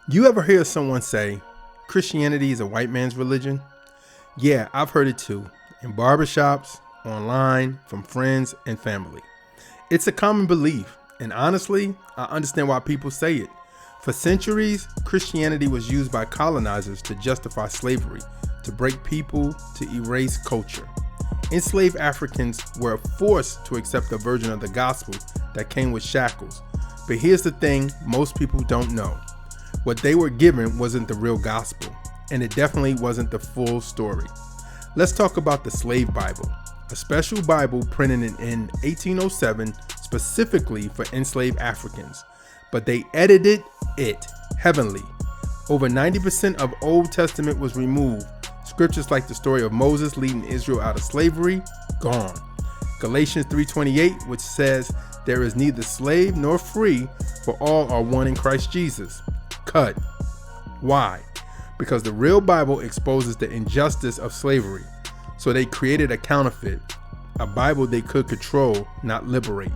You ever hear someone say, Christianity is a white man's religion? Yeah, I've heard it too, in barbershops, online, from friends and family. It's a common belief, and honestly, I understand why people say it. For centuries, Christianity was used by colonizers to justify slavery, to break people, to erase culture. Enslaved Africans were forced to accept a version of the gospel that came with shackles. But here's the thing most people don't know. What they were given wasn't the real gospel, and it definitely wasn't the full story. Let's talk about the Slave Bible, a special Bible printed in 1807 specifically for enslaved Africans. But they edited it heavily. Over 90% of Old Testament was removed. Scriptures like the story of Moses leading Israel out of slavery, gone. Galatians 3:28, which says, "There is neither slave nor free, for all are one in Christ Jesus." Cut. Why? Because the real Bible exposes the injustice of slavery. So they created a counterfeit, a Bible they could control, not liberate.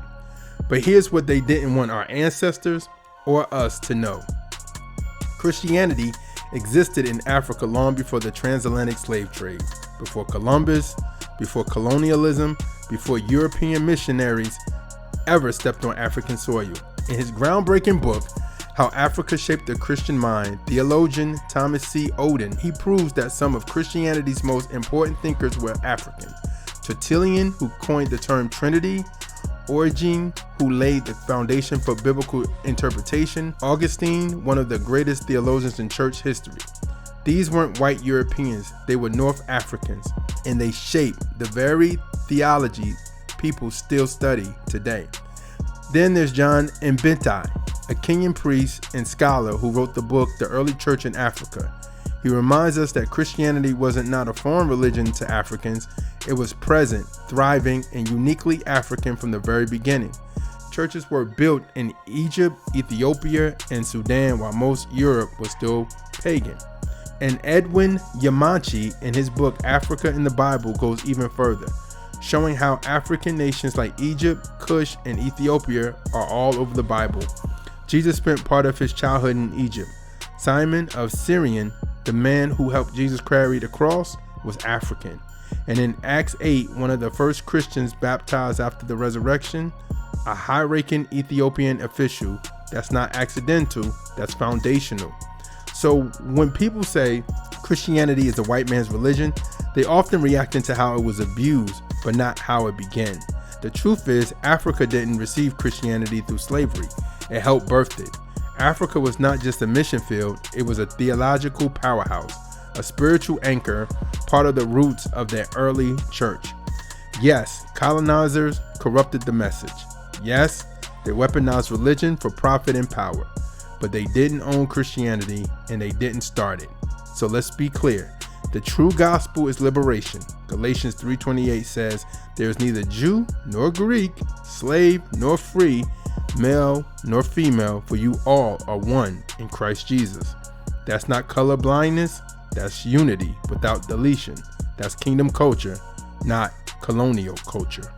But here's what they didn't want our ancestors or us to know. Christianity existed in Africa long before the transatlantic slave trade, before Columbus, before colonialism, before European missionaries ever stepped on African soil. In his groundbreaking book, How Africa Shaped the Christian Mind, theologian Thomas C. Oden, he proves that some of Christianity's most important thinkers were African. Tertullian, who coined the term Trinity, Origen, who laid the foundation for biblical interpretation, Augustine, one of the greatest theologians in church history. These weren't white Europeans, they were North Africans, and they shaped the very theology people still study today. Then there's John Mbintai, a Kenyan priest and scholar who wrote the book The Early Church in Africa. He reminds us that Christianity wasn't not a foreign religion to Africans, it was present, thriving, and uniquely African from the very beginning. Churches were built in Egypt, Ethiopia, and Sudan while most Europe was still pagan. And Edwin Yamanchi, in his book Africa in the Bible, goes even further, showing how African nations like Egypt, Cush, and Ethiopia are all over the Bible. Jesus spent part of his childhood in Egypt. Simon of Cyrene, the man who helped Jesus carry the cross, was African. And in Acts 8, one of the first Christians baptized after the resurrection, a high-ranking Ethiopian official. That's not accidental, that's foundational. So when people say Christianity is a white man's religion, they often react into how it was abused, but not how it began. The truth is, Africa didn't receive Christianity through slavery. It helped birth it. Africa was not just a mission field, it was a theological powerhouse, a spiritual anchor, part of the roots of their early church. Yes, colonizers corrupted the message. Yes, they weaponized religion for profit and power, but they didn't own Christianity and they didn't start it. So let's be clear. The true gospel is liberation. Galatians 3:28 says, "There is neither Jew nor Greek, slave nor free, male nor female, for you all are one in Christ Jesus." That's not color blindness, that's unity without deletion. That's kingdom culture, not colonial culture.